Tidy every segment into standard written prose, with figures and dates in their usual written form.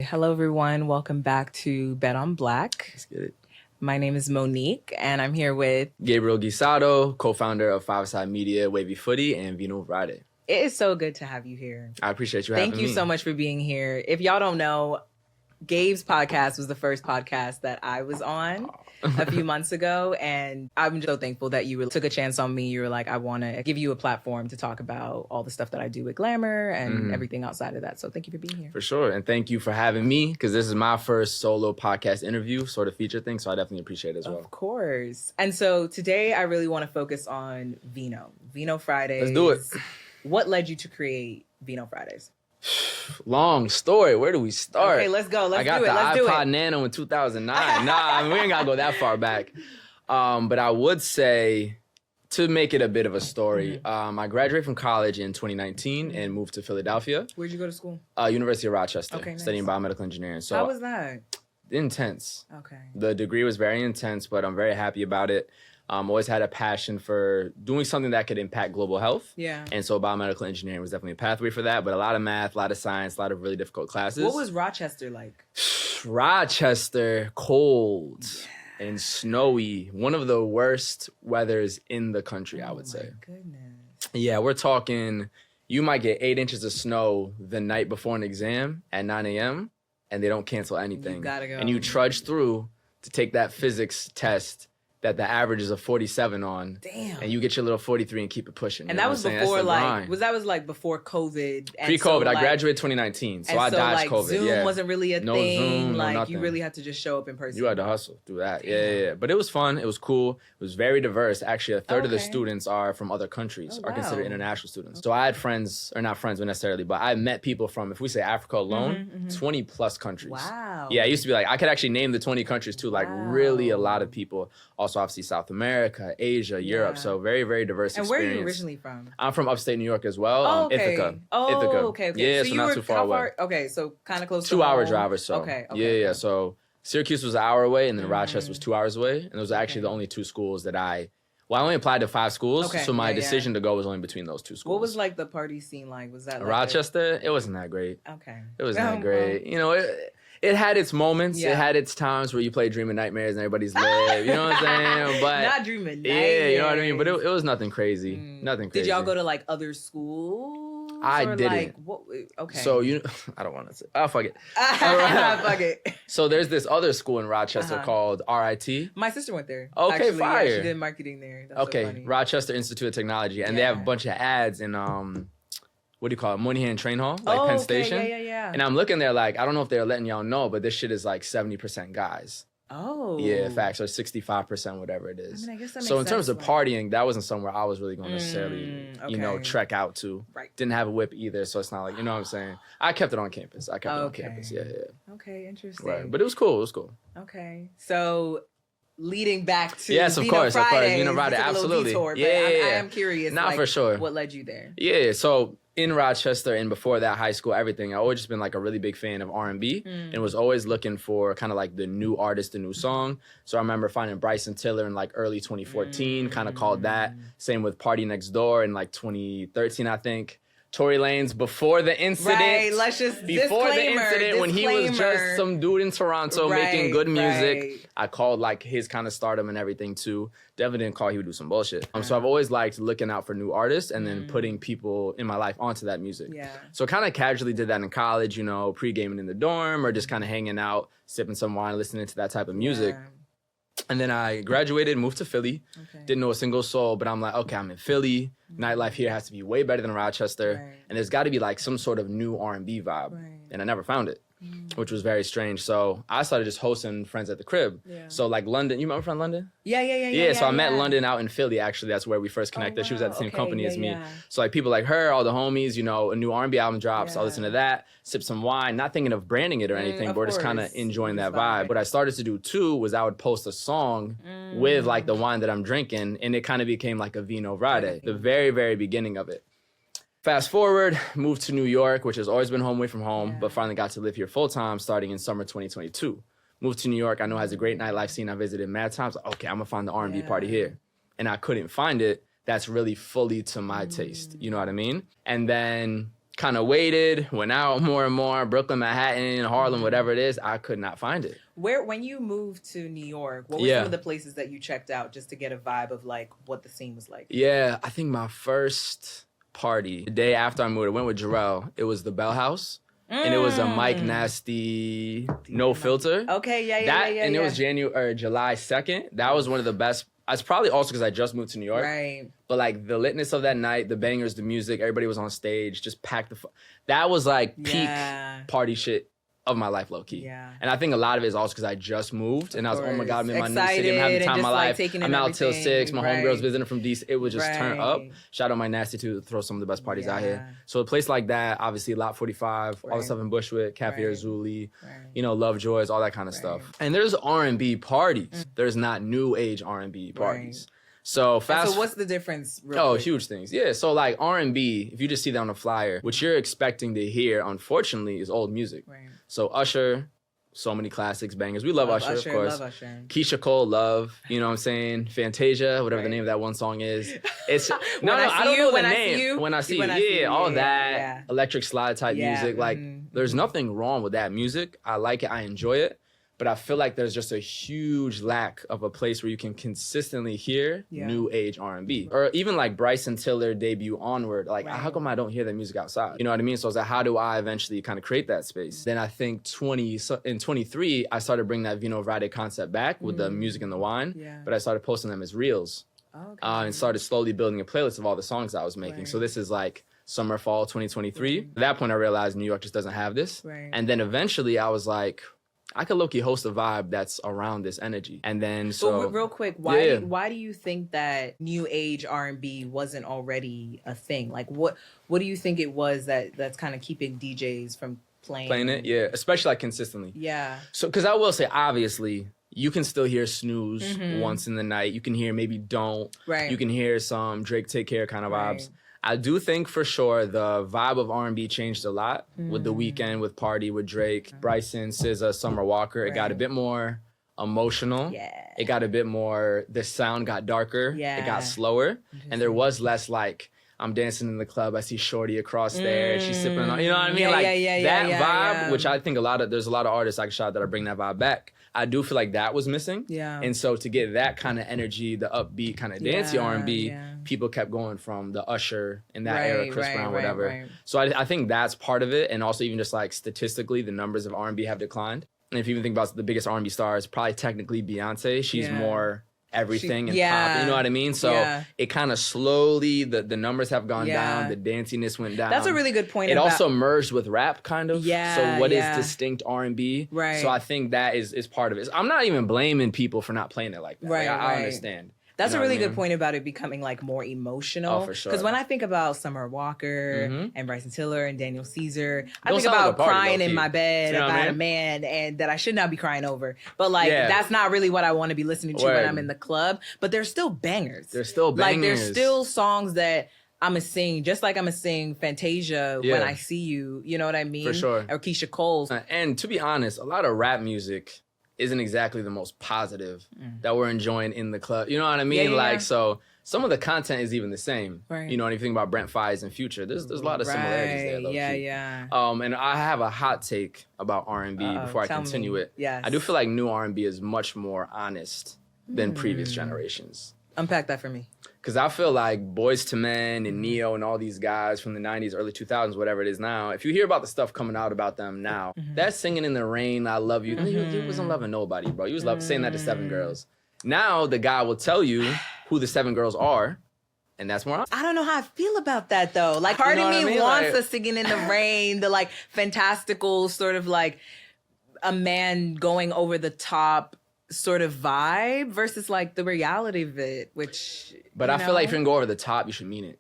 Hello, everyone. Welcome back to Bet on Black. Let's get it. My name is Monique, and I'm here with Gabriel Guisado, co-founder of Five Side Media, Wavy Footy, and Vino Fridays. It is so good to have you here. I appreciate you having me. Thank you so much for being here. If y'all don't know, Gabe's podcast was the first podcast that I was on a few months ago, and I'm so thankful that you took a chance on me. You were like, I want to give you a platform to talk about all the stuff that I do with Glamour and everything outside of that. So thank you for being here. For sure, and thank you for having me, because this is my first solo podcast interview, sort of feature thing, so I definitely appreciate it as well. Of course. And so today I really want to focus on Vino Fridays. Let's do it. What led you to create Vino Fridays? Long story. Where do we start? Okay, let's go. I got the iPod Nano in 2009. We ain't got to go that far back. But I would say, to make it a bit of a story, I graduated from college in 2019 and moved to Philadelphia. Where'd you go to school? University of Rochester, nice. studying biomedical engineering. So how was that? Intense. Okay. The degree was very intense, but I'm very happy about it. Always had a passion for doing something that could impact global health. Yeah. And so biomedical engineering was definitely a pathway for that, but a lot of math, a lot of science, a lot of really difficult classes. What was Rochester like? Rochester, cold and snowy. One of the worst weathers in the country, I would say. Oh my goodness. Yeah, we're talking, you might get 8 inches of snow the night before an exam at 9 a.m. and they don't cancel anything. You gotta go. And you trudge through to take that physics test that the average is a 47 on. Damn. And you get your little 43 and keep it pushing. And that was before before COVID. And pre-COVID. so, I graduated 2019, so I dodged COVID. Zoom wasn't really a thing. Zoom, no nothing. You really had to just show up in person. You had to hustle through that. Yeah. But it was fun. It was cool. It was very diverse. Actually, a third of the students are from other countries, are considered international students. So I had friends, or not friends necessarily, but I met people from, if we say Africa alone, 20 plus countries. Wow. Yeah, it used to be like, I could actually name the 20 countries too, like really a lot of people. Also, obviously, South America, Asia, Europe. So very, very diverse experience. And where are you originally from? I'm from upstate New York as well. Okay. Ithaca. Ithaca. Okay. Yeah, so not you too far away. Okay, so kind of close to 2 hour home. drive or so. Okay. Yeah. So Syracuse was an hour away, and then Rochester was 2 hours away. And those are actually the only two schools that I only applied to 5 schools. So my decision to go was only between those 2 schools. What was like the party scene like? Was that like Rochester? It wasn't that great. Okay. It wasn't that great. You know, it had its moments. Yeah. It had its times where you play Dreaming Nightmares and everybody's lit. You know what I'm saying? But not Dreaming Nightmares. Yeah, you know what I mean? But it was nothing crazy. Nothing crazy. Did y'all go to like other schools? I didn't. Like, what? Okay. So I don't want to say. Oh, fuck it. Fuck it. So there's this other school in Rochester called RIT. My sister went there. Okay, actually, fire. Yeah, she did marketing there. That's okay, so funny. Rochester Institute of Technology, and they have a bunch of ads in what do you call it, Moynihan Train Hall, like Penn Station. Yeah. And I'm looking there like, I don't know if they're letting y'all know, but this shit is like 70% guys. Oh. Yeah, facts, or 65%, whatever it is. I mean, I guess that makes so in terms sense, of partying, that wasn't somewhere I was really going to necessarily, trek out to. Right. Didn't have a whip either, so it's not like, you know what I'm saying? I kept it on campus. Yeah. Okay, interesting. Right, but it was cool. Okay, so leading back to Vino Fridays, Vino Fridays, absolutely. Detour, yeah, I am curious. Not for sure. What led you there? Yeah, so in Rochester and before that, high school, everything, I always just been like a really big fan of R&B and was always looking for kind of like the new artist, the new song. So I remember finding Bryson Tiller in like early 2014, kind of called that. Same with Party Next Door in like 2013, I think. Tory Lanez before the incident. Right, let's just before the incident when he was just some dude in Toronto making good music. I called like his kind of stardom and everything too. Definitely didn't call he would do some bullshit. So I've always liked looking out for new artists and then putting people in my life onto that music. Yeah. So kind of casually did that in college, you know, pre-gaming in the dorm or just kind of hanging out, sipping some wine, listening to that type of music. Yeah. And then I graduated, moved to Philly. Didn't know a single soul, but I'm like, okay, I'm in Philly. Nightlife here has to be way better than Rochester. And there's got to be like some sort of new R&B vibe. And I never found it, which was very strange. So I started just hosting friends at the crib. So like London, you remember friend London? Yeah. So I met London out in Philly, actually. That's where we first connected. She was at the same company as me. Yeah. So like people like her, all the homies, you know, a new R&B album drops. I listen to that, sip some wine, not thinking of branding it or anything, but just kind of enjoying that vibe. What I started to do too was I would post a song with like the wine that I'm drinking, and it kind of became like a Vino Friday, the very, very beginning of it. Fast forward, moved to New York, which has always been home away from home, but finally got to live here full time starting in summer 2022. Moved to New York. I know it has a great nightlife scene. I visited mad times. Okay, I'm gonna find the R&B party here. And I couldn't find it. That's really fully to my taste. You know what I mean? And then kind of waited, went out more and more, Brooklyn, Manhattan, Harlem, whatever it is, I could not find it. When you moved to New York, what were some of the places that you checked out just to get a vibe of like what the scene was like? Yeah, I think my first party, the day after I moved, I went with Jarrell. It was the Bell House. And it was a Mike Nasty No Filter. Okay, yeah. And it was July 2nd. That was one of the best. It's probably also because I just moved to New York. Right. But like the litness of that night, the bangers, the music, everybody was on stage, just packed that was like peak party shit of my life, low key. Yeah. And I think a lot of it is also because I just moved and I was, oh my God, I'm in my new city, I'm Excited having the time of my and life. just, like, I'm out till 6. My homegirls visiting from DC. It would just turn up. Shout out my Nasty to throw some of the best parties out here. So a place like that, obviously Lot 45, all the stuff in Bushwick, Cafe Arzuli, you know, Lovejoy's, all that kind of stuff. And there's R&B parties. There's not new age R&B parties. So so what's the difference? Huge things. Yeah, so like R&B, if you just see that on a flyer, what you're expecting to hear, unfortunately, is old music. Right. So Usher, so many classics, bangers. We love Usher, of course. Love Usher. Keisha Cole, Love, you know what I'm saying? Fantasia, whatever the name of that one song is. It's I don't know the name. When I see you, all that electric slide type music. Like, there's nothing wrong with that music. I like it, I enjoy it. But I feel like there's just a huge lack of a place where you can consistently hear new age R&B. Or even like Bryson Tiller debut onward. Like, how come I don't hear that music outside? You know what I mean? So I was like, how do I eventually kind of create that space? Then I think in 23, I started bringing that Vino Friday concept back with the music and the wine. Yeah. But I started posting them as reels. And started slowly building a playlist of all the songs I was making. So this is like summer, fall 2023. At that point, I realized New York just doesn't have this. And then eventually I was like, I could low-key host a vibe that's around this energy. And then real quick, why do you think that new age R&B wasn't already a thing? Like what do you think it was that's kind of keeping DJs from playing it? Yeah, especially like consistently. Yeah. So because I will say, obviously, you can still hear Snooze once in the night. You can hear maybe Don't. Right. You can hear some Drake Take Care kind of vibes. I do think for sure the vibe of R&B changed a lot with The Weeknd, with Party, with Drake, Bryson, SZA, Summer Walker. It got a bit more emotional. Yeah. It got a bit more, the sound got darker. Yeah. It got slower. And there was less like, I'm dancing in the club, I see Shorty across there, and she's sipping on, you know what I mean? That vibe, which I think there's a lot of artists I can shout that are bringing that vibe back. I do feel like that was missing. Yeah. And so to get that kind of energy, the upbeat kind of dancey R&B, people kept going from the Usher in that era, Chris Brown, whatever. So I think that's part of it. And also even just like statistically, the numbers of R&B have declined. And if you even think about the biggest R&B stars, probably technically Beyonce. She's more everything and pop, you know what I mean? So it kind of slowly, the numbers have gone down, the danciness went down. That's a really good point. It also merged with rap kind of. Yeah. So what is distinct R&B? Right. So I think that is part of it. I'm not even blaming people for not playing it like that. Right. Like, I understand. That's a really good point about it becoming like more emotional. Oh, for sure. Because when I think about Summer Walker and Bryson Tiller and Daniel Caesar, I think about crying in my bed about a man and that I should not be crying over. But like, that's not really what I want to be listening to when I'm in the club. But they're still bangers. There's still bangers. Like, there's still songs that I'm going to sing, just like I'm going to sing Fantasia When I See You. You know what I mean? For sure. Or Keisha Cole. And to be honest, a lot of rap music isn't exactly the most positive that we're enjoying in the club. You know what I mean? So some of the content is even the same. Right. You know, anything about Brent Faiyaz and Future, there's a lot of similarities there. Low-key. And I have a hot take about R&B before I continue it. Yes. I do feel like new R&B is much more honest than previous generations. Unpack that for me. Because I feel like Boyz II Men and Neo and all these guys from the 90s, early 2000s, whatever it is now, if you hear about the stuff coming out about them now, that Singing in the Rain, I Love You, he wasn't loving nobody, bro. He was saying that to 7 girls. Now the guy will tell you who the 7 girls are, and that's more honest. I don't know how I feel about that, though. Like, part of me wants the Singing in the Rain, the, like, fantastical sort of, like, a man going over the top sort of vibe versus like the reality of it, which I feel like if you're gonna go over the top, you should mean it.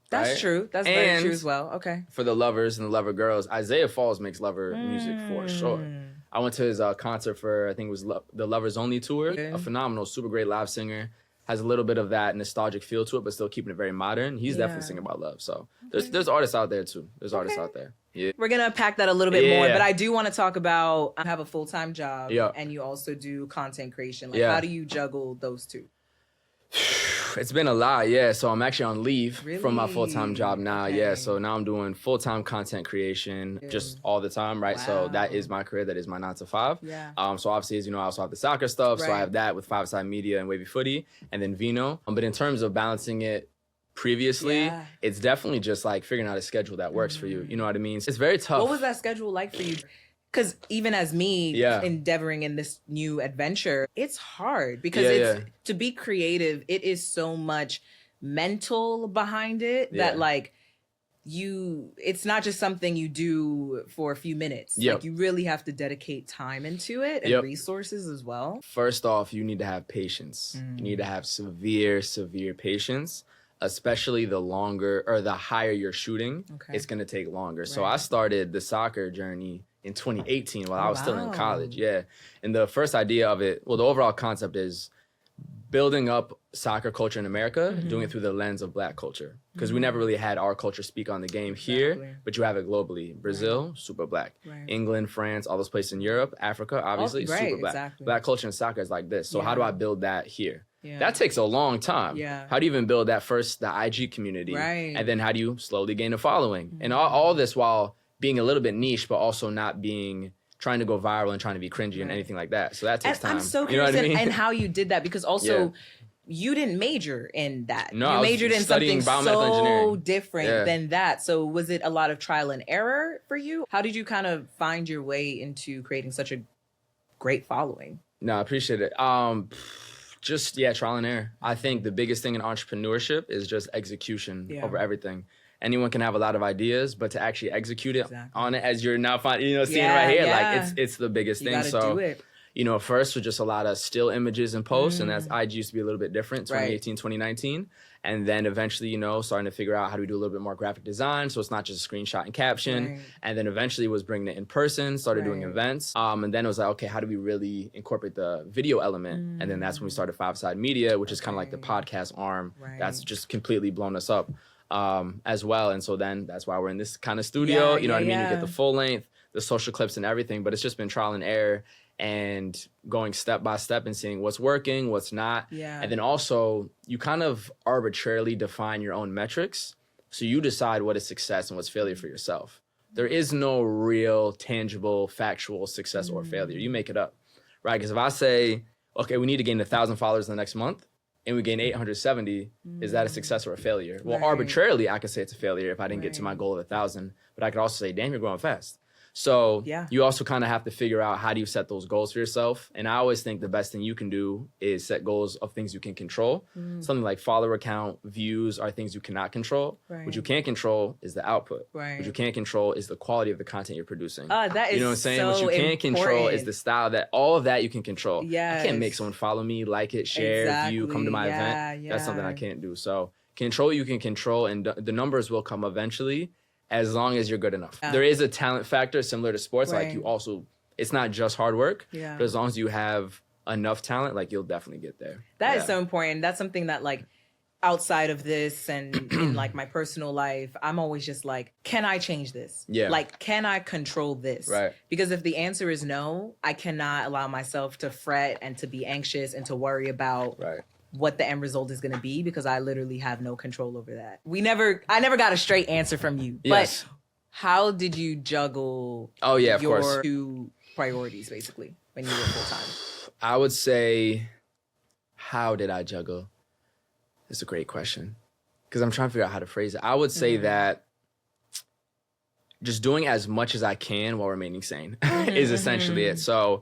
That's true. That's very true as well. Okay. For the lovers and the lover girls, Isaiah Falls makes lover music for sure. I went to his concert for, I think it was the Lovers Only tour. A phenomenal, super great live singer. Has a little bit of that nostalgic feel to it, but still keeping it very modern. He's definitely singing about love. So there's artists out there too. There's artists out there. Yeah. We're going to unpack that a little bit more, but I do want to talk about, I have a full-time job and you also do content creation. Like, how do you juggle those two? It's been a lot, yeah. So I'm actually on leave from my full-time job now, Okay. yeah. So now I'm doing full-time content creation just all the time, right? Wow. So that is my career. That is my 9 to 5. Yeah. So obviously, as you know, I also have the soccer stuff. So I Right. have that with 5-Side Media and Wavy Footy, and then Vino. But in terms of balancing it previously, it's definitely just like figuring out a schedule that works for you. You know what I mean? It's very tough. What was that schedule like for you? Because even as me endeavoring in this new adventure, it's hard because to be creative, it is so much mental behind it that like it's not just something you do for a few minutes. Like you really have to dedicate time into it and resources as well. First off, you need to have patience. You need to have severe patience, especially the longer or the higher you're shooting, it's going to take longer. Right. So I started the soccer journey in 2018 while I was still in college. Yeah. And the first idea of it, well, the overall concept is building up soccer culture in America, doing it through the lens of Black culture. Because we never really had our culture speak on the game here, but you have it globally. Brazil, super Black. Right. England, France, all those places in Europe, Africa, obviously, super Black. Exactly. Black culture in soccer is like this. So how do I build that here? Yeah. That takes a long time. Yeah. How do you even build that first, the IG community? Right. And then how do you slowly gain a following? And all this while being a little bit niche, but also not trying to go viral and trying to be cringy and anything like that. So that takes time. I'm so curious and how you did that, because also you didn't major in that. No, you majored in something so different than that. So was it a lot of trial and error for you? How did you kind of find your way into creating such a great following? No, I appreciate it. Just trial and error. I think the biggest thing in entrepreneurship is just execution over everything. Anyone can have a lot of ideas, but to actually execute it on it, as you're now seeing right here, like it's the biggest thing. So, first was just a lot of still images and posts, and that's IG used to be a little bit different, 2018, 2019. And then eventually, starting to figure out how do we do a little bit more graphic design, so it's not just a screenshot and caption. Right. And then eventually was bringing it in person, started doing events. And then it was like, okay, how do we really incorporate the video element? And then that's when we started 5-Side Media, which is kind of like the podcast arm that's just completely blown us up. As well. And so then that's why we're in this kind of studio, you know what I mean? You get the full length, the social clips and everything, but it's just been trial and error and going step by step and seeing what's working, what's not. Yeah. And then also you kind of arbitrarily define your own metrics. So you decide what is success and what's failure for yourself. There is no real, tangible, factual success or failure. You make it up, right? Because if I say, okay, we need to gain 1,000 followers in the next month, and we gain 870, is that a success or a failure? Well, arbitrarily, I could say it's a failure if I didn't get to my goal of 1,000, but I could also say, damn, you're growing fast. So you also kind of have to figure out how do you set those goals for yourself. And I always think the best thing you can do is set goals of things you can control. Something like follower count, views are things you cannot control. What you can't control is the output. What you can't control is the quality of the content you're producing. That is, you know what I'm saying? So what you can't control is the style, that all of that you can control. Yes. I can't make someone follow me, like it, share, view, come to my event. That's something I can't do. So control what you can control, and the numbers will come eventually, as long as you're good enough. There is a talent factor similar to sports. Like it's not just hard work, but as long as you have enough talent, like you'll definitely get there. That is so important. That's something that like outside of this and in like my personal life, I'm always just like, can I change this? Yeah. Like, can I control this? Right. Because if the answer is no, I cannot allow myself to fret and to be anxious and to worry about what the end result is going to be, because I literally have no control over that. I never got a straight answer from you. But how did you juggle your two priorities basically when you were full time? I would say, how did I juggle? It's a great question, because I'm trying to figure out how to phrase it. I would say that just doing as much as I can while remaining sane is essentially it. So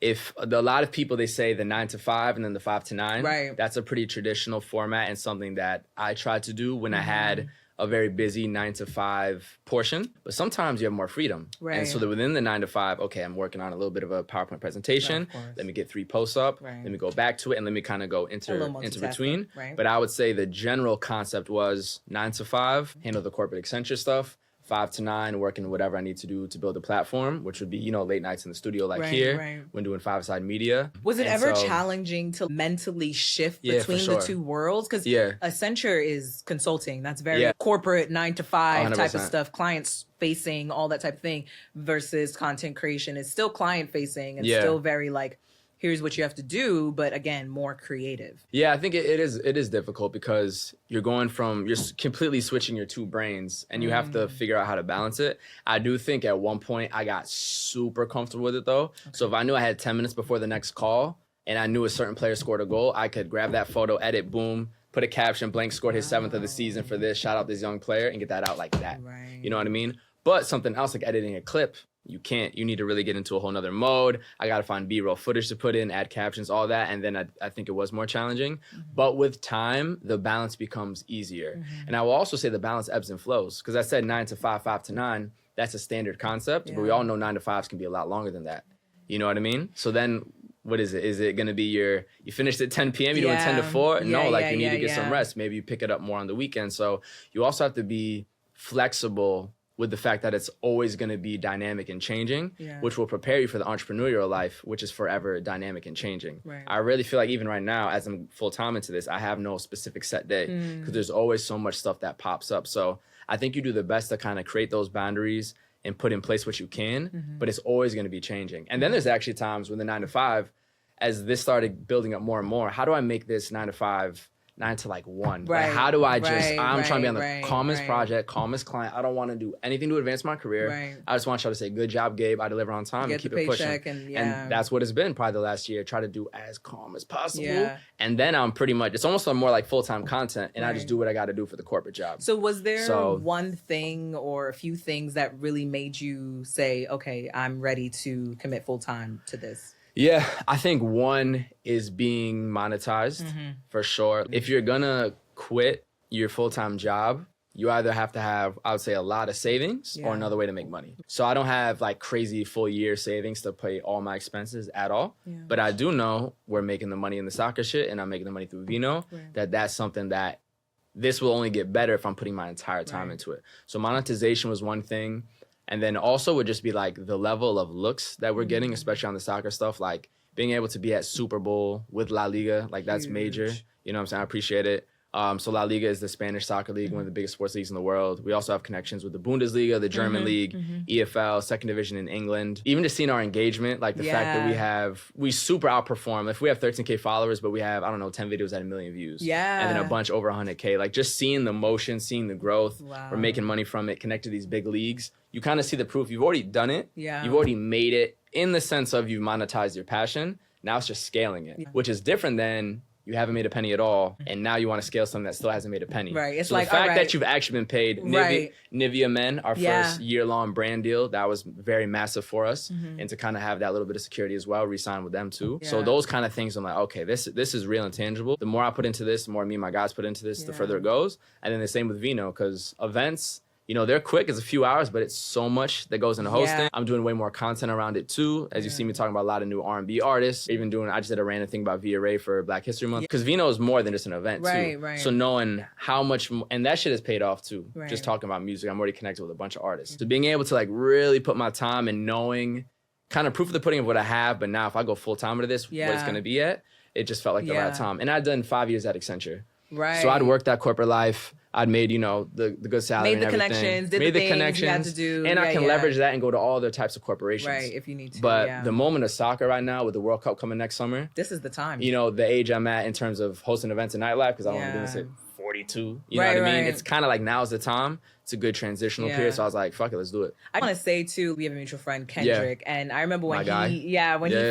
if a lot of people, they say the 9 to 5 and then the 5 to 9, that's a pretty traditional format and something that I tried to do when I had a very busy 9 to 5 portion. But sometimes you have more freedom. And so that within the 9 to 5, okay, I'm working on a little bit of a PowerPoint presentation. Let me get 3 posts up. Let me go back to it, and let me kind of go into between. But I would say the general concept was 9 to 5, handle the corporate Accenture stuff. 5 to 9, working whatever I need to do to build a platform, which would be, late nights in the studio here when doing 5-Side Media. Was it ever challenging to mentally shift between the two worlds? Because Accenture is consulting. That's very corporate 9 to 5 type of stuff, clients facing, all that type of thing, versus content creation is still client facing and still very like here's what you have to do, but again, more creative. Yeah, I think it is difficult because you're completely switching your two brains and you have to figure out how to balance it. I do think at one point I got super comfortable with it though. Okay. So if I knew I had 10 minutes before the next call and I knew a certain player scored a goal, I could grab that photo, edit, boom, put a caption, blank scored his 7th of the season for this, shout out this young player, and get that out like that. Right. You know what I mean? But something else like editing a clip, you can't. You need to really get into a whole nother mode. I got to find B-roll footage to put in, add captions, all that. And then I think it was more challenging. But with time, the balance becomes easier. And I will also say the balance ebbs and flows. Because I said 9 to 5, 5 to 9. That's a standard concept. Yeah. But we all know 9 to 5s can be a lot longer than that. You know what I mean? So then what is it? Is it going to be you finished at 10 p.m., you're doing 10 to 4? No, you need to get some rest. Maybe you pick it up more on the weekend. So you also have to be flexible with the fact that it's always going to be dynamic and changing, which will prepare you for the entrepreneurial life, which is forever dynamic and changing. Right. I really feel like even right now, as I'm full-time into this, I have no specific set day because there's always so much stuff that pops up. So I think you do the best to kind of create those boundaries and put in place what you can, but it's always going to be changing. And then there's actually times when the 9 to 5, as this started building up more and more, how do I make this 9 to 5 9 to like 1? Right. Like, how do I I'm trying to be on the calmest project, calmest client. I don't want to do anything to advance my career. Right. I just want y'all to say, good job, Gabe. I deliver on time and keep it pushing. And that's what it's been probably the last year. Try to do as calm as possible. Yeah. And then I'm pretty much, it's almost more like full-time content. And I just do what I got to do for the corporate job. So was there one thing or a few things that really made you say, okay, I'm ready to commit full-time to this? Yeah, I think one is being monetized for sure. If you're gonna quit your full-time job, you either have to have, I would say, a lot of savings or another way to make money. So I don't have like crazy full year savings to pay all my expenses at all. Yeah. But I do know we're making the money in the soccer shit and I'm making the money through Vino, that's something that this will only get better if I'm putting my entire time into it. So monetization was one thing. And then also would just be like the level of looks that we're getting, especially on the soccer stuff, like being able to be at Super Bowl with La Liga, like that's major. You know what I'm saying? I appreciate it. So La Liga is the Spanish soccer league, one of the biggest sports leagues in the world. We also have connections with the Bundesliga, the German league, EFL, second division in England. Even just seeing our engagement, like the fact that we super outperform. If we have 13K followers, but we have, 10 videos at 1 million views. Yeah. And then a bunch over 100K. Like just seeing the motion, seeing the growth. Wow. We're making money from it, connect to these big leagues. You kind of see the proof. You've already done it. Yeah. You've already made it in the sense of you've monetized your passion. Now it's just scaling it, which is different than you haven't made a penny at all, and now you want to scale something that still hasn't made a penny. Right. It's so like the fact that you've actually been paid. Nivea Men, our first year-long brand deal, that was very massive for us, and to kind of have that little bit of security as well, re-sign with them too. So those kind of things, I'm like, okay, this is real and tangible. The more I put into this, the more me and my guys put into this, the further it goes. And then the same with Vino, because events, they're quick. It's a few hours, but it's so much that goes into hosting. Yeah. I'm doing way more content around it too. As you see me talking about a lot of new R&B artists. I just did a random thing about Via Ray for Black History Month. Because Vino is more than just an event too. Right. So knowing how much, and that shit has paid off too. Right. Just talking about music, I'm already connected with a bunch of artists. So being able to like really put my time and knowing kind of proof of the pudding of what I have, but now if I go full time into this, what it's going to be at, it just felt like the right time. And I'd done 5 years at Accenture. Right. So I'd worked that corporate life. I'd made, the good salary and everything. Made the connections, you had to do. And I can leverage that and go to all other types of corporations. Right, if you need to. But the moment of soccer right now with the World Cup coming next summer. This is the time. The age I'm at in terms of hosting events in nightlife, because I want to do this at 42. You know what I mean? It's kind of like now's the time. It's a good transitional period. So I was like, fuck it, let's do it. I want to say too, we have a mutual friend, Kendrick. And I remember when he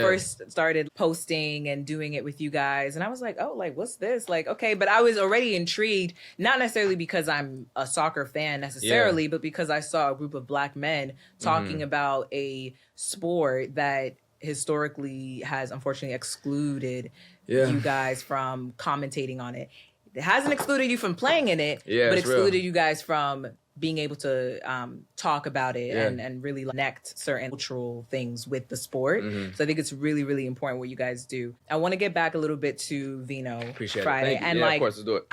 first started posting and doing it with you guys. And I was like, oh, like, what's this? Like, okay. But I was already intrigued, not necessarily because I'm a soccer fan necessarily, but because I saw a group of Black men talking about a sport that historically has unfortunately excluded you guys from commentating on it. It hasn't excluded you from playing in it, but excluded you guys from being able to talk about it and really connect certain cultural things with the sport. So I think it's really, really important what you guys do. I want to get back a little bit to Vino Friday. And of course, let's do it.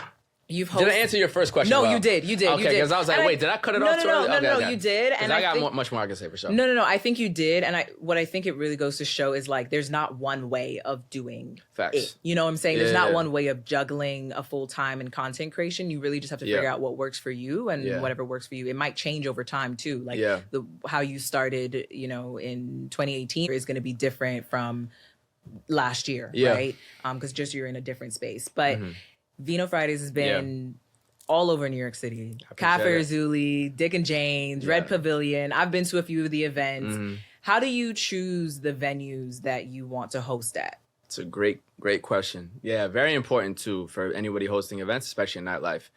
Did I answer your first question? No, you did. Okay, because I was like, wait, did I cut it off too early? No, you did. And I got much more I can say for sure. No, I think you did. And what I think it really goes to show is like, there's not one way of doing it. You know what I'm saying? There's not one way of juggling a full-time and content creation. You really just have to figure out what works for you and whatever works for you. It might change over time too. Like how you started, in 2018 is going to be different from last year, right? Because just you're in a different space. But Vino Fridays has been all over New York City. Cafe Zuli, Dick and Jane's, Red Pavilion. I've been to a few of the events. How do you choose the venues that you want to host at? It's a great question. Yeah, very important too for anybody hosting events, especially in nightlife.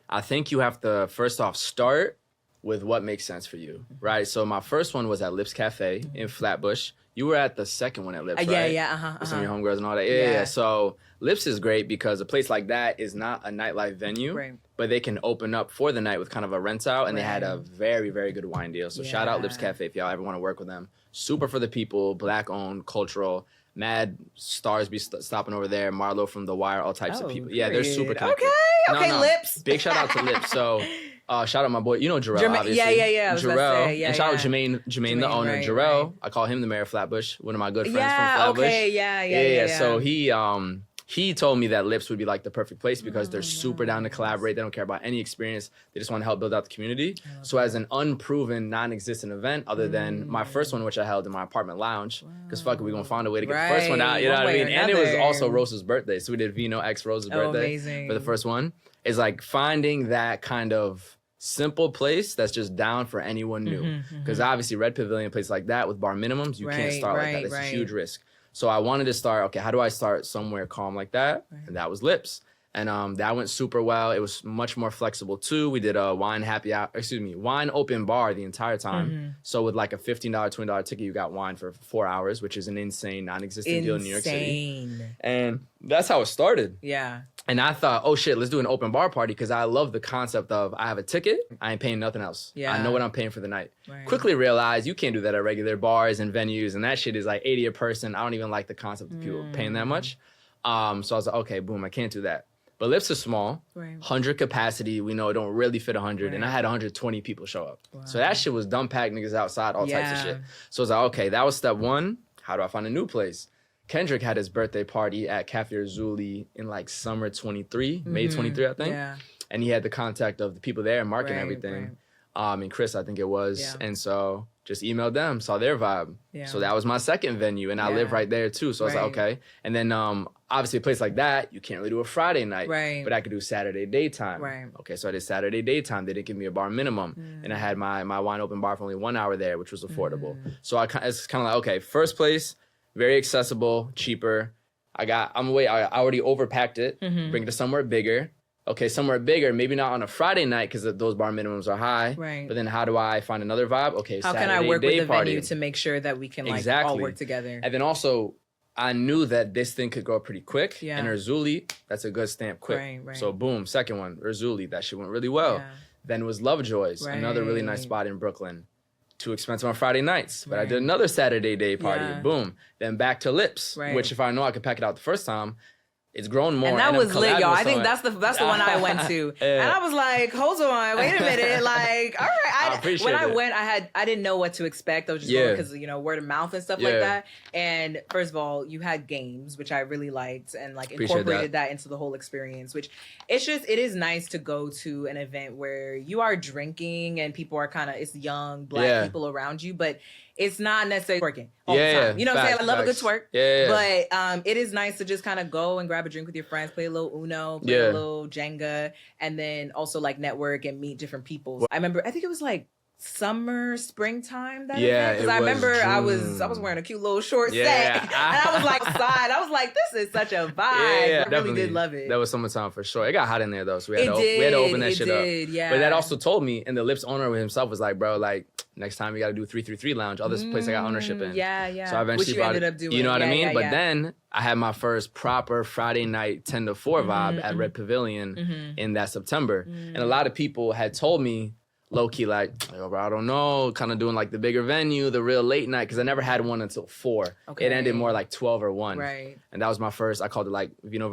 I think you have to first off start with what makes sense for you, right? So my first one was at Lips Cafe in Flatbush. You were at the second one at Lips, right? With some of your homegirls and all that. Yeah. So Lips is great because a place like that is not a nightlife venue, but they can open up for the night with kind of a rent out, and they had a very, very good wine deal. So shout out Lips Cafe if y'all ever want to work with them. Super for the people, black owned, cultural. Mad stars be stopping over there. Marlo from The Wire, all types of people. Yeah, they're super connected. Okay, Lips. Big shout out to Lips. So shout out my boy, you know Jarrell, obviously. Yeah. Jarrell. And shout out Jermaine, the owner. Right, Jarrell, I call him the mayor of Flatbush, one of my good friends from Flatbush. Yeah. So he told me that Lips would be like the perfect place because they're super down to collaborate. They don't care about any experience. They just want to help build out the community. So as an unproven, non-existent event, other than my first one, which I held in my apartment lounge, because fuck it, we're going to find a way to get the first one out. You know what I mean? And it was also Rose's birthday. So we did Vino X Rose's birthday for the first one. It's like finding that kind of simple place that's just down for anyone new. Because obviously Red Pavilion, place like that with bar minimums, you can't start like that. It's a huge risk. So I wanted to start, okay, how do I start somewhere calm like that? And that was Lips. And that went super well. It was much more flexible too. We did a wine open bar the entire time. So with like a $15, $20 ticket, you got wine for 4 hours, which is an insane, non-existent deal in New York City. And that's how it started. Yeah. And I thought, oh shit, let's do an open bar party because I love the concept of I have a ticket, I ain't paying nothing else. Yeah. I know what I'm paying for the night. Quickly realized you can't do that at regular bars and venues, and that shit is like 80 a person. I don't even like the concept of people paying that much. So I was like, okay, boom, I can't do that. But Lips is small, 100 capacity. We know it don't really fit 100, and I had 120 people show up. So that shit was dumb packed niggas outside, all types of shit. So I was like, okay, that was step one. How do I find a new place? Kendrick had his birthday party at Cafe Zuli in like summer 23, May 23, I think. And he had the contact of the people there and Mark and everything. And Chris, I think it was. And so just emailed them, saw their vibe. So that was my second venue, and I live right there too. So I was like, okay. And then obviously a place like that, you can't really do a Friday night, but I could do Saturday daytime. Okay, so I did Saturday daytime. They didn't give me a bar minimum. And I had my wine open bar for only 1 hour there, which was affordable. So it's kind of like, okay, first place, very accessible, cheaper. I already overpacked it, bring it to somewhere bigger. Okay, somewhere bigger, maybe not on a Friday night because those bar minimums are high. But then how do I find another vibe? Okay, how Saturday can I work day with the party. venue to make sure that we can all work together? And then also, I knew that this thing could go pretty quick. And Erzuli, that's a good stamp, quick. So boom, second one, Erzuli, that shit went really well. Then it was Lovejoy's, another really nice spot in Brooklyn. Too expensive on Friday nights, but I did another Saturday day party. Boom. Then back to Lips, which if I know I could pack it out the first time, it's grown more. And that was lit, y'all. I think that's the one I went to. And I was like, hold on, wait a minute. Like, all right. When I went, I didn't know what to expect. I was just going because, word of mouth and stuff like that. And first of all, you had games, which I really liked, and like incorporated that into the whole experience, which it is nice to go to an event where you are drinking and people are it's young, black people around you, but it's not necessarily working all the time. You know what I'm saying? I love a good twerk. But it is nice to just kind of go and grab a drink with your friends, play a little Uno, play a little Jenga, and then also like network and meet different people. I remember, I think it was like springtime that event, because I remember June. I was wearing a cute little short set and I was like outside. I was like, this is such a vibe. I really did love it. That was summertime for sure. It got hot in there though, so we had to open that shit up. But that also told me, and the Lips owner himself was like, bro, like next time you got to do 333 Lounge. Oh, this place I got ownership in. So I eventually ended up doing. You know what I mean? But then I had my first proper Friday night 10 to 4 vibe at Red Pavilion in that September, and a lot of people had told me, low-key, like, yo, bro, I don't know, kind of doing like the bigger venue, the real late night, because I never had one until 4. It ended more like 12 or 1. And that was my first, I called it like Vino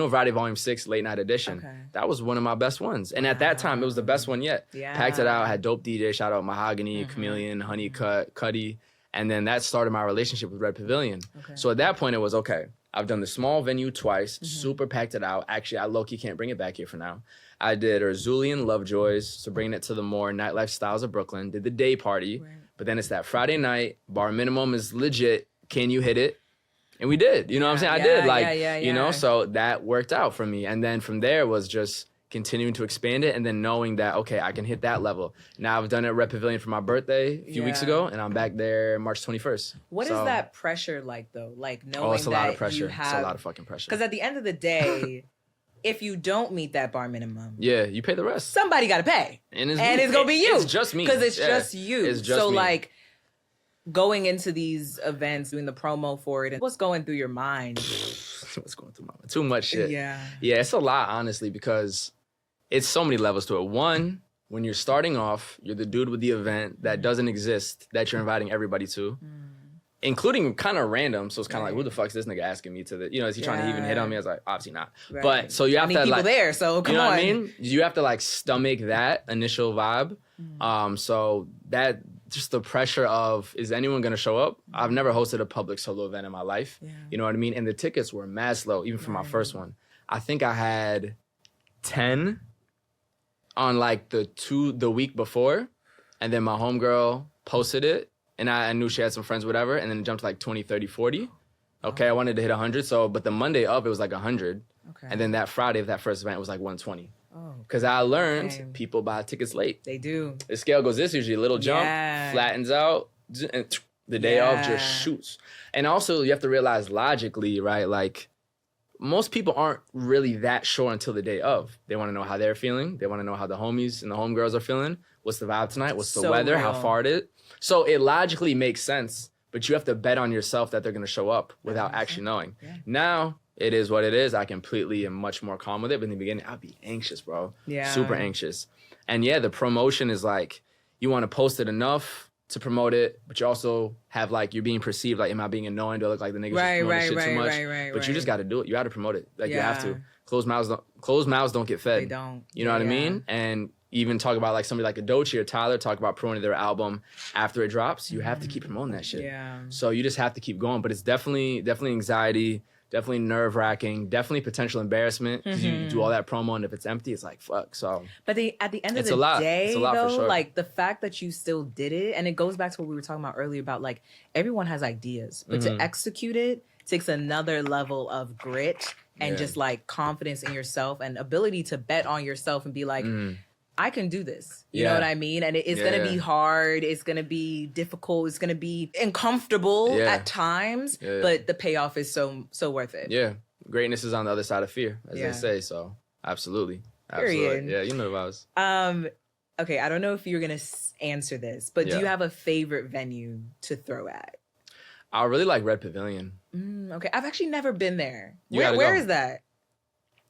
Fridays Volume 6 late night edition. That was one of my best ones. And at that time, it was the best one yet. Packed it out, had dope DJ, shout out Mahogany, Chameleon, Honeycut, Cuddy. And then that started my relationship with Red Pavilion. So at that point, it was, okay, I've done the small venue twice, super packed it out. Actually, I low-key can't bring it back here for now. I did Erzuli and Lovejoy's, so bringing it to the more nightlife styles of Brooklyn. Did the day party, but then it's that Friday night. Bar minimum is legit. Can you hit it? And we did, you know what I'm saying? I did, like, you know, yeah. so that worked out for me. And then from there was just continuing to expand it and then knowing that, okay, I can hit that level. Now I've done it at Red Pavilion for my birthday a few weeks ago, and I'm back there March 21st. What is that pressure like, though? Like, knowing it's a that lot of pressure. You have... It's a lot of fucking pressure. Because at the end of the day, if you don't meet that bar minimum, you pay the rest. Somebody got to pay. And it's going to be you. It's just me. Because it's just you. It's just so, me. like, going into these events, doing the promo for it, and what's going through your mind? What's going through my mind? Too much shit. Yeah, it's a lot, honestly, because it's so many levels to it. One, when you're starting off, you're the dude with the event that doesn't exist, that you're inviting everybody to, including kind of random. So it's kind of like, who the fuck is this nigga asking me to the, you know, is he trying to even hit on me? I was like, obviously not. Right. But so you have to people like, there, so come you know on. what I mean? You have to like stomach that initial vibe. So that, just the pressure of, is anyone going to show up? I've never hosted a public solo event in my life. You know what I mean? And the tickets were mad slow, even for my first one. I think I had 10 on like the week before, and then my homegirl posted it, and I knew she had some friends, whatever, and then it jumped to like 20, 30, 40. Okay, I wanted to hit 100, so, but the Monday of, it was like 100. Okay. And then that Friday of that first event, it was like 120. Because I learned people buy tickets late. They do. The scale goes this, usually a little jump, flattens out, and the day of just shoots. And also, you have to realize logically, right, like, most people aren't really that sure until the day of. They want to know how they're feeling. They want to know how the homies and the homegirls are feeling. What's the vibe tonight? What's the weather? Real. How far it is? So it logically makes sense, but you have to bet on yourself that they're going to show up without actually knowing. Now, it is what it is. I completely am much more calm with it. But in the beginning, I'd be anxious, bro. Super anxious. And the promotion is like, you want to post it enough to promote it, but you also have like, you're being perceived like, am I being annoying? Do I look like the niggas just promoting shit too much? But you just got to do it. You got to promote it. Like you have to. Closed mouths don't get fed. They don't. You know what I mean? And even talk about like somebody like a Doechii or Tyler, talk about promoting their album after it drops. You have to keep promoting that shit. So you just have to keep going. But it's definitely anxiety. Definitely nerve-wracking, definitely potential embarrassment because you do all that promo and if it's empty, it's like, fuck, so. But at the end of the day, though, like the fact that you still did it, and it goes back to what we were talking about earlier about like, everyone has ideas, but to execute it takes another level of grit and just like confidence in yourself and ability to bet on yourself and be like, I can do this. You know what I mean? And it's going to be hard. It's going to be difficult. It's going to be uncomfortable at times, but the payoff is so worth it. Yeah. Greatness is on the other side of fear, as they say. So absolutely. Period. Yeah, you know the vibes. Okay, I don't know if you're going to answer this, but do you have a favorite venue to throw at? I really like Red Pavilion. Okay, I've actually never been there. Where is that?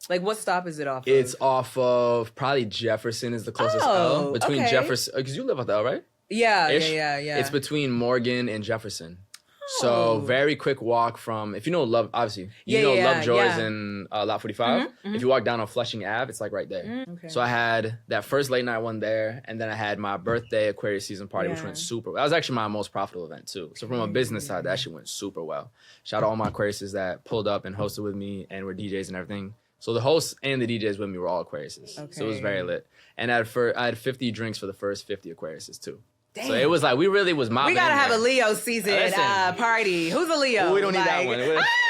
Like, what stop is it off of? It's off of, probably Jefferson is the closest L. Between Jefferson, because you live out there, right? Yeah. It's between Morgan and Jefferson. So very quick walk from, if you know Love, obviously, you know Lovejoy's in Lot 45. If you walk down on Flushing Ave, it's like right there. So I had that first late night one there, and then I had my birthday Aquarius season party, which went super well. That was actually my most profitable event too. So from a business side, that shit went super well. Shout out all my Aquariuses that pulled up and hosted with me and were DJs and everything. So the hosts and the DJs with me were all Aquariuses. So it was very lit. And I had 50 drinks for the first 50 Aquariuses too. Damn. So it was like, we really was mobbing. We gotta have a Leo season party. Who's a Leo? Well, we don't need that one.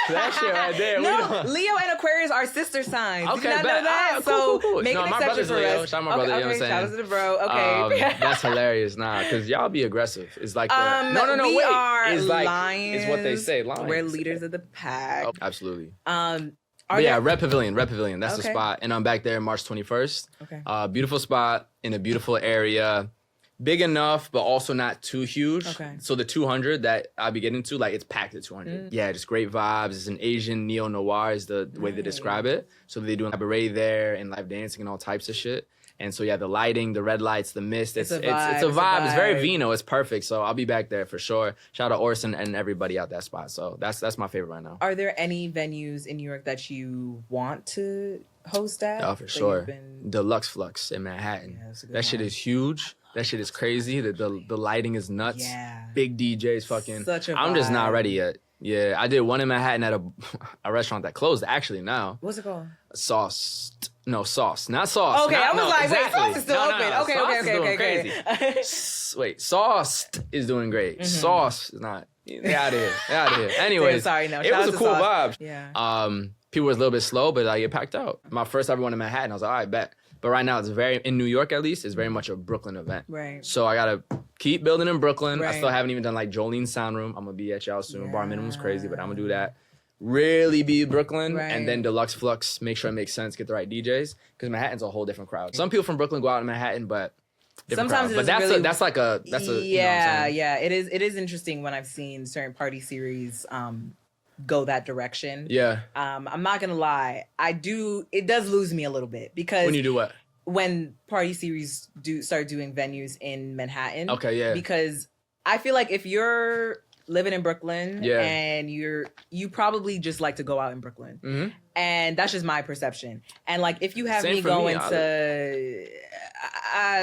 That shit right there. No, Leo and Aquarius are sister signs. Okay, Did you not know that? Cool. Make an exception for Leo. us. Shout out my brother, you know what I'm saying? Shout out to the bro. Okay. That's hilarious. Nah, because y'all be aggressive. It's like, we are it's like, lions. It's what they say, lions. We're leaders of the pack. Oh, absolutely. Red Pavilion. That's the spot. And I'm back there March 21st. Okay. Beautiful spot in a beautiful area. Big enough, but also not too huge. Okay. So the 200 that I'll be getting to, like, it's packed at 200. Yeah, just great vibes. It's an Asian neo-noir is the way they describe it. So they're doing cabaret there and live dancing and all types of shit. And so, the lighting, the red lights, the mist. It's a vibe. It's very Vino. It's perfect. So I'll be back there for sure. Shout out Orson and everybody out that spot. So that's my favorite right now. Are there any venues in New York that you want to host at? Oh, for sure. Deluxe Flux in Manhattan. Yeah, that shit is huge. That shit is crazy. The lighting is nuts. Yeah. Big DJs fucking. Such a vibe. I'm just not ready yet. Yeah, I did one in Manhattan at a restaurant that closed actually now. What's it called? Sauce. No, Sauce. Not Sauce. Okay, I was like, exactly. Wait, Sauce is still open. Okay. Wait, Sauce is doing great. Sauce is not. They out of here. They out of here. Anyways, sorry, no. It was a cool vibe. Yeah. People was a little bit slow, but I get packed out. My first ever one in Manhattan, I was like, all right, bet. But right now, in New York at least, it's very much a Brooklyn event. Right. So I gotta keep building in Brooklyn. Right. I still haven't even done like Jolene's Sound Room. I'm gonna be at y'all soon. Bar minimum's crazy, but I'm gonna do that. Really be Brooklyn, and then Deluxe Flux, make sure it makes sense, get the right DJs, because Manhattan's a whole different crowd. Some people from Brooklyn go out in Manhattan, but sometimes but that's really, that's a yeah, you know yeah. It is interesting when I've seen certain party series go that direction. Yeah. I'm not gonna lie, it does lose me a little bit because when you do what? When party series start doing venues in Manhattan. Okay, yeah. Because I feel like if you're living in Brooklyn and you probably just like to go out in Brooklyn. Mm-hmm. And that's just my perception. And like if you have me going to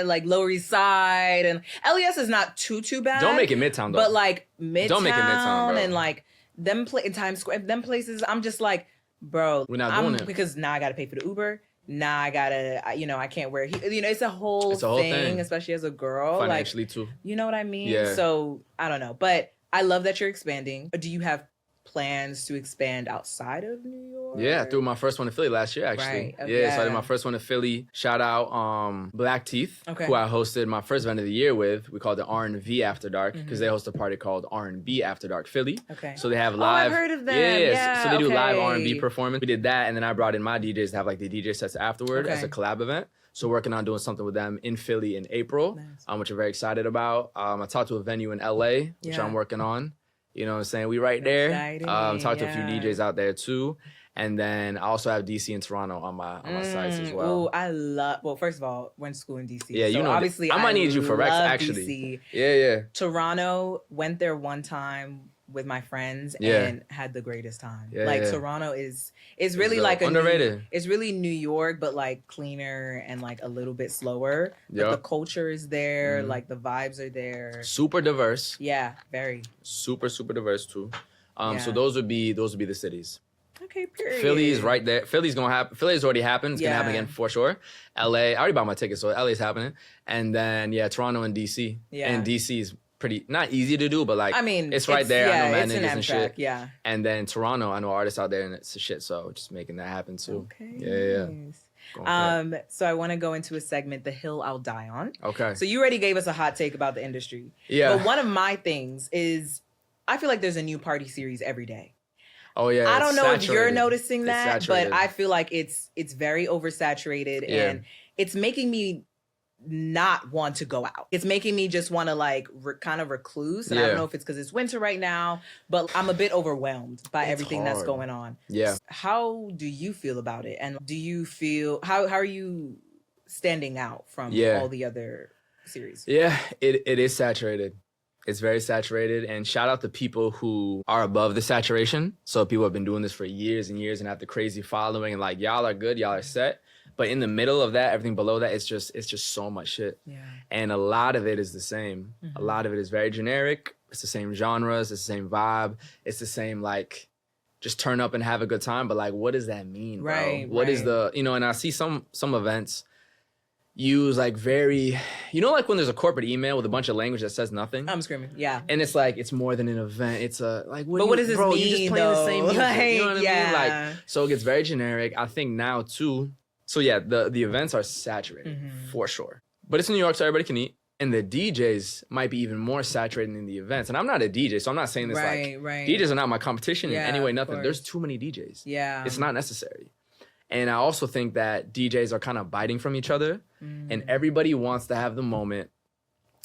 like Lower East Side, and LES is not too bad. Don't make it Midtown though. But like Midtown, don't make it Midtown, bro. And like in Times Square, them places, I'm just like, bro, we're not doing it. Because now I gotta pay for the Uber. Now I gotta, I can't wear, it's a whole thing, especially as a girl. Financially like, too. You know what I mean? Yeah. So I don't know, but I love that you're expanding. Do you have plans to expand outside of New York? Yeah, through my first one in Philly last year, actually. Right. Yeah, so I did my first one in Philly. Shout out Black Teeth, who I hosted my first event of the year with. We called it R&V After Dark because they host a party called R&B After Dark Philly. Okay. So they have live. I've heard of them. Yeah, so they do live R&B performance. We did that, and then I brought in my DJs to have like the DJ sets afterward as a collab event. So working on doing something with them in Philly in April, which I'm very excited about. I talked to a venue in LA, which I'm working on. You know what I'm saying? We right there. Talked to a few DJs out there too. And then I also have DC and Toronto on my sites as well. Oh, first of all, went to school in DC. Yeah, you know, obviously I might need you for Rex, actually. DC. Yeah. Toronto, went there one time with my friends and had the greatest time. Toronto is really like underrated. It's really New York, but like cleaner and like a little bit slower. But the culture is there, like the vibes are there. Super diverse. Yeah, very. Super diverse too. So those would be the cities. Okay, period. Philly's right there. Philly's gonna happen. Philly's already happened. It's gonna happen again for sure. LA, I already bought my ticket, so LA's happening. And then Toronto and DC. Yeah. And DC's pretty not easy to do, but like it's right there. I know mad niggas and shit. Yeah. And then Toronto, I know artists out there and it's a shit. So just making that happen too. Okay. Yeah. So I want to go into a segment, The Hill I'll Die On. Okay. So you already gave us a hot take about the industry. Yeah. But one of my things is I feel like there's a new party series every day. Oh yeah. I don't know if you're noticing that, but I feel like it's very oversaturated and it's making me not want to go out. It's making me just want to like kind of recluse. And I don't know if it's because it's winter right now, but I'm a bit overwhelmed by everything that's going on. Yeah. How do you feel about it? And do you feel, how are you standing out from all the other series? Yeah, it is saturated. It's very saturated, and shout out to people who are above the saturation. So people have been doing this for years and years and have the crazy following, and like y'all are good, y'all are set. But in the middle of that, everything below that, it's just so much shit. Yeah. And a lot of it is the same. Mm-hmm. A lot of it is very generic. It's the same genres, it's the same vibe, it's the same like just turn up and have a good time. But like, what does that mean, bro? Right, what is the, and I see some events use like very, like when there's a corporate email with a bunch of language that says nothing. I'm screaming, yeah. And it's like, it's more than an event. It's a, like, what does this mean, you're just playing the same music, like, you know what I mean? Like, so it gets very generic. I think now too, so yeah, the events are saturated for sure. But it's in New York, so everybody can eat. And the DJs might be even more saturated than the events. And I'm not a DJ, so I'm not saying this DJs are not my competition in any way, nothing. There's too many DJs. Yeah. It's not necessary. And I also think that DJs are kind of biting from each other. And everybody wants to have the moment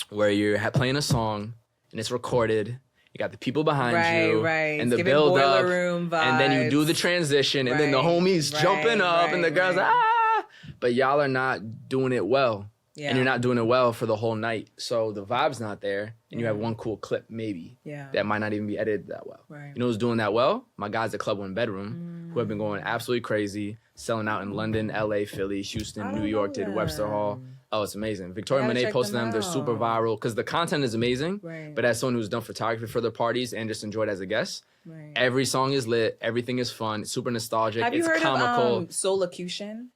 where you're playing a song and it's recorded. You got the people behind you and the build up. And then you do the transition and then the homies jumping up and the girls, But y'all are not doing it well. Yeah. And you're not doing it well for the whole night. So the vibe's not there. And you have one cool clip maybe that might not even be edited that well. Right. You know who's doing that well? My guys at Club One Bedroom who have been going absolutely crazy, selling out in London, LA, Philly, Houston, New York, did Webster Hall. Oh, it's amazing. Victoria Monet posted them. They're super viral because the content is amazing. Right. But as someone who's done photography for their parties and just enjoyed as a guest, every song is lit. Everything is fun. It's super nostalgic. Have you heard of Solocution?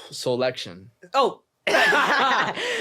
Selection. Oh,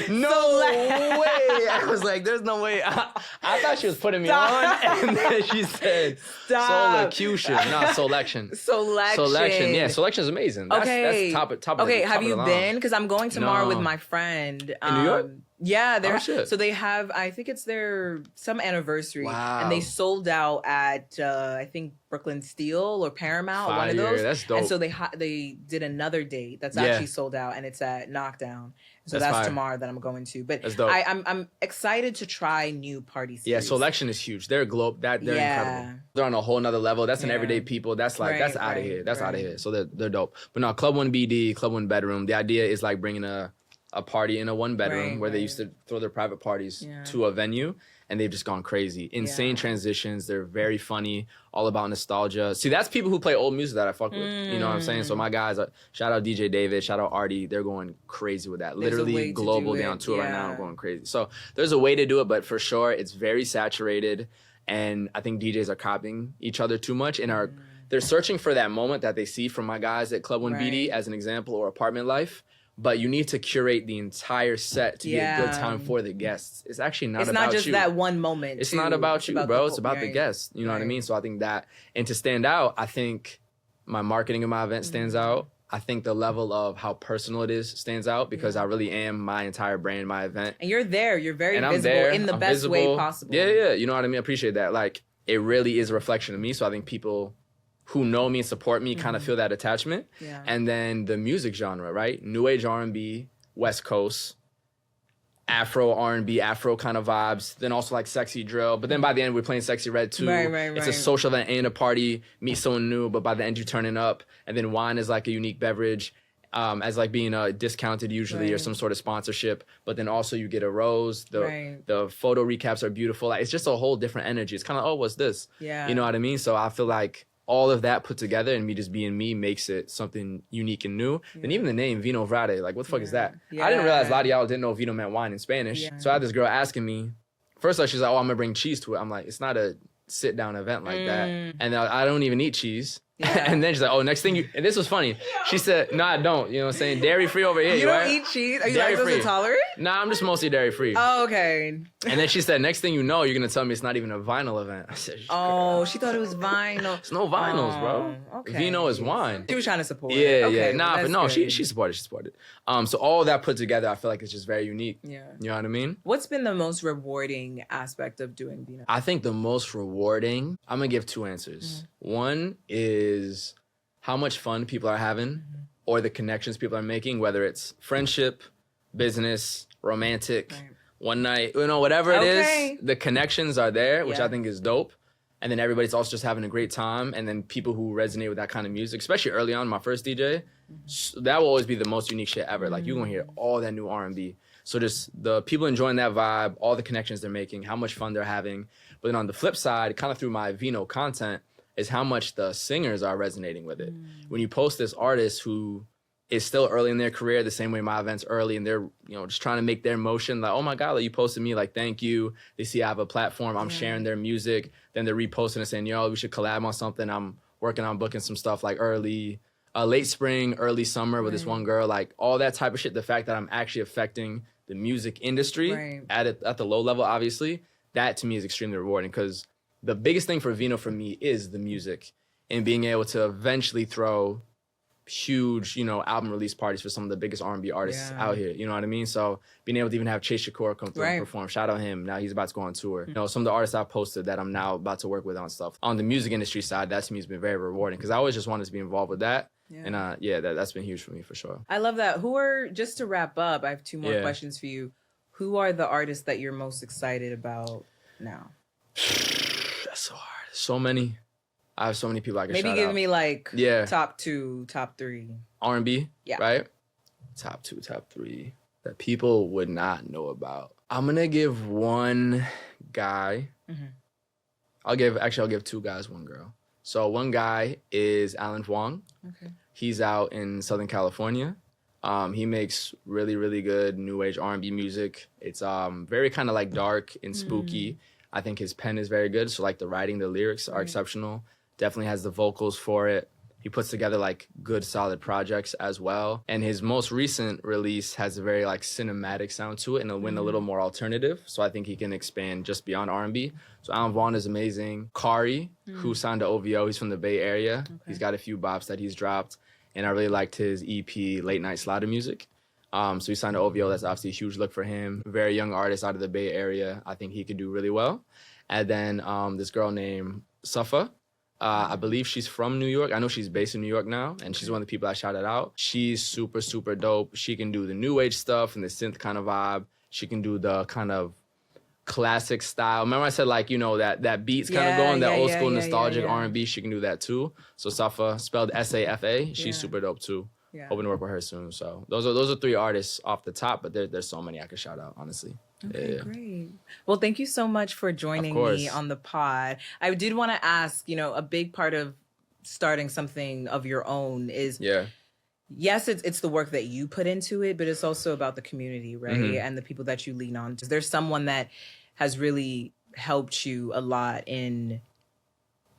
No way. I was like, there's no way. I thought she was putting me on. And then she said, solocution. Not selection. Selection. Yeah, selection is amazing. That's top Okay, top have of you the line. been? Because I'm going tomorrow with my friend. In New York? Yeah, shit. So they have, I think it's their some anniversary. Wow. And they sold out at, I think, Brooklyn Steel or Paramount, Fire. one of those. That's dope. And so they did another date that's actually sold out, and it's at Knockdown. So that's tomorrow that I'm going to. But I'm excited to try new party series. Yeah, Selection is huge. They're they're incredible. They're on a whole nother level. That's an everyday people. That's like that's out of here. That's out of here. So they're dope. But no, Club 1 BD, Club 1 Bedroom. The idea is like bringing a party in a one bedroom where they used to throw their private parties to a venue, and they've just gone crazy. Insane transitions. They're very funny, all about nostalgia. See, that's people who play old music that I fuck with. You know what I'm saying? So my guys, shout out DJ David, shout out Artie. They're going crazy with that. Literally global. They're on tour right now, going crazy. So there's a way to do it, but for sure, it's very saturated. And I think DJs are copying each other too much and they're searching for that moment that they see from my guys at Club 1 BD as an example, or Apartment Life. But you need to curate the entire set to be a good time for the guests. It's actually not about you. It's not just that one moment. It's not about you, bro. It's about the guests. You know what I mean? So I think that, and to stand out, I think my marketing of my event stands out. I think the level of how personal it is stands out because I really am my entire brand, my event. And you're there. You're very visible in the best way possible. Yeah. You know what I mean? I appreciate that. Like, it really is a reflection of me. So I think people who know me and support me kind of feel that attachment. Yeah. And then the music genre, right? New Age R&B, West Coast, Afro R&B, Afro kind of vibes. Then also like sexy drill. But then by the end, we're playing Sexy Red too. Right. It's a social event and a party. Meet someone new, but by the end, you're turning up. And then wine is like a unique beverage. As like being discounted usually or some sort of sponsorship. But then also you get a rose. The photo recaps are beautiful. Like, it's just a whole different energy. It's kind of, oh, what's this? Yeah. You know what I mean? So I feel like all of that put together and me just being me makes it something unique and new. And even the name Vino Fridays, like, what the fuck is that? I didn't realize a lot of y'all didn't know Vino meant wine in Spanish. So I had this girl asking me, first she's like, oh, I'm gonna bring cheese to it. I'm like, it's not a sit down event like that. And I don't even eat cheese. And then she's like, oh, next thing and this was funny. She said, no, I don't. You know what I'm saying? Dairy free over here. You don't eat cheese? Are you lactose intolerant? Nah, I'm just mostly dairy free. Oh, okay. And then she said, next thing you know, you're going to tell me it's not even a vinyl event. I said, she thought it was vinyl. It's no vinyls, bro. Okay. Vino is wine. She was trying to support it. Yeah. Nah, but no, she supported. So all that put together, I feel like it's just very unique. Yeah. You know what I mean? What's been the most rewarding aspect of doing Vino? I think the most rewarding, I'm going to give two answers. One is how much fun people are having or the connections people are making, whether it's friendship, business, romantic, one night, whatever it is, the connections are there, which I think is dope. And then everybody's also just having a great time. And then people who resonate with that kind of music, especially early on, my first DJ, that will always be the most unique shit ever. Like, you're going to hear all that new R&B. So just the people enjoying that vibe, all the connections they're making, how much fun they're having. But then on the flip side, kind of through my Vino content, is how much the singers are resonating with it. When you post this artist who is still early in their career, the same way my event's early, and they're just trying to make their motion, like, oh my God, like, you posted me, like, thank you. They see I have a platform, I'm sharing their music, then they're reposting and saying, yo, we should collab on something. I'm working on booking some stuff like late spring, early summer with this one girl, like all that type of shit. The fact that I'm actually affecting the music industry at the low level, obviously, that to me is extremely rewarding because the biggest thing for Vino for me is the music and being able to eventually throw huge, album release parties for some of the biggest R&B artists out here. You know what I mean? So being able to even have Chase Shakur come through and perform, shout out him. Now he's about to go on tour. Some of the artists I've posted that I'm now about to work with on stuff. On the music industry side, that to me has been very rewarding because I always just wanted to be involved with that. And that's been huge for me for sure. I love that. Just to wrap up, I have two more questions for you. Who are the artists that you're most excited about now? That's so hard. So many. I have so many people I can shout out. Maybe give me like top 2, top 3. R&B, right? Top 2, top 3 that people would not know about. I'm going to give one guy. I'll give 2 guys, 1 girl. So one guy is Alan Huang. Okay. He's out in Southern California. He makes really, really good new age R&B music. It's very kind of like dark and spooky. I think his pen is very good. So like the writing, the lyrics are exceptional. Definitely has the vocals for it. He puts together like good, solid projects as well. And his most recent release has a very like cinematic sound to it and it'll win a little more alternative. So I think he can expand just beyond R&B. So Alan Vaughn is amazing. Kari, who signed to OVO, he's from the Bay Area. Okay. He's got a few bops that he's dropped. And I really liked his EP, Late Night Slaughter Music. So he signed to OVO. That's obviously a huge look for him. Very young artist out of the Bay Area. I think he could do really well. And then this girl named Safa. I believe she's from New York. I know she's based in New York now, and she's one of the people I shouted out. She's super, super dope. She can do the new age stuff and the synth kind of vibe. She can do the kind of classic style. Remember I said like, you know, that beats kind of going, that old school nostalgic R&B. She can do that too. So Safa, spelled S-A-F-A, she's super dope too. Yeah. Hoping to work with her soon. So those are 3 artists off the top, but there's so many I could shout out, honestly. Okay, great. Well, thank you so much for joining me on the pod. I did want to ask, you know, a big part of starting something of your own is, yes, it's the work that you put into it, but it's also about the community, right? And the people that you lean on. There's someone that has really helped you a lot in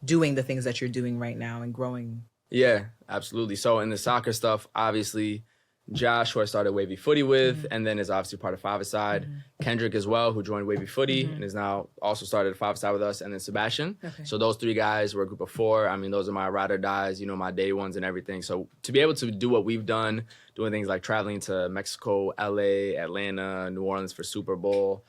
doing the things that you're doing right now and growing. Yeah, absolutely. So in the soccer stuff, obviously, Josh, who I started Wavy Footy with, and then is obviously part of Five-A-Side. Kendrick as well, who joined Wavy Footy and is now also started Five-A-Side with us, and then Sebastian. Okay. So those 3 guys were a group of 4. I mean, those are my ride or dies, you know, my day ones and everything. So to be able to do what we've done, doing things like traveling to Mexico, LA, Atlanta, New Orleans for Super Bowl.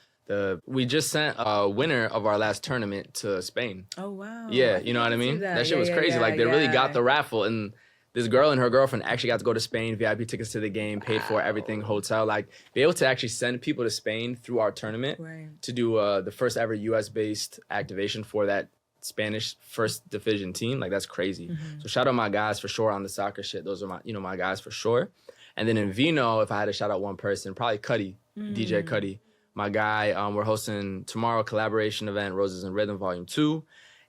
We just sent a winner of our last tournament to Spain. Oh, wow. Yeah, you know what I mean? That shit was crazy. Like, they really got the raffle, and this girl and her girlfriend actually got to go to Spain, VIP tickets to the game, paid for everything, hotel. Like, be able to actually send people to Spain through our tournament to do the first ever US-based activation for that Spanish first division team. Like, that's crazy. So shout out my guys for sure on the soccer shit. Those are my, you know, my guys for sure. And then in Vino, if I had to shout out one person, probably Cuddy, DJ Cuddy. My guy, we're hosting tomorrow a collaboration event, Roses and Rhythm Volume 2.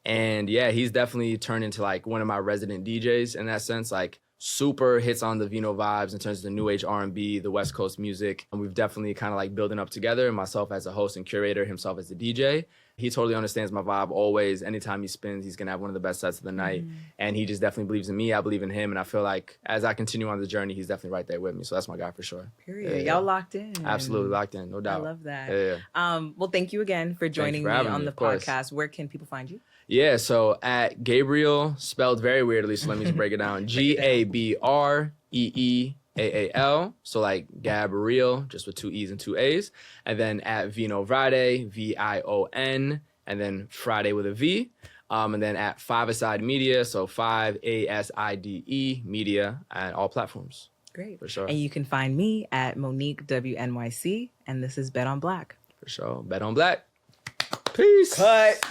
And yeah, he's definitely turned into like one of my resident DJs in that sense, like super hits on the Vino vibes in terms of the new age R&B, the West Coast music. And we've definitely kind of like building up together, myself as a host and curator, himself as the DJ. He totally understands my vibe always. Anytime he spins, he's going to have one of the best sets of the night. And he just definitely believes in me. I believe in him. And I feel like as I continue on the journey, he's definitely right there with me. So that's my guy for sure. Period. Y'all locked in. Absolutely locked in. No doubt. I love that. Well, thank you again for joining me on the podcast. Where can people find you? Yeah, so at Gabriel, spelled very weirdly, so let me just break it down. Gabreeaal. So like Gabriel, just with 2 E's and 2 A's. And then at Vino Friday, VION, and then Friday with a V. And then at Five-A-Side Media, so 5ASIDE Media at all platforms. Great. For sure. And you can find me at Monique WNYC, and this is Bet on Black. For sure. Bet on Black. Peace. Cut.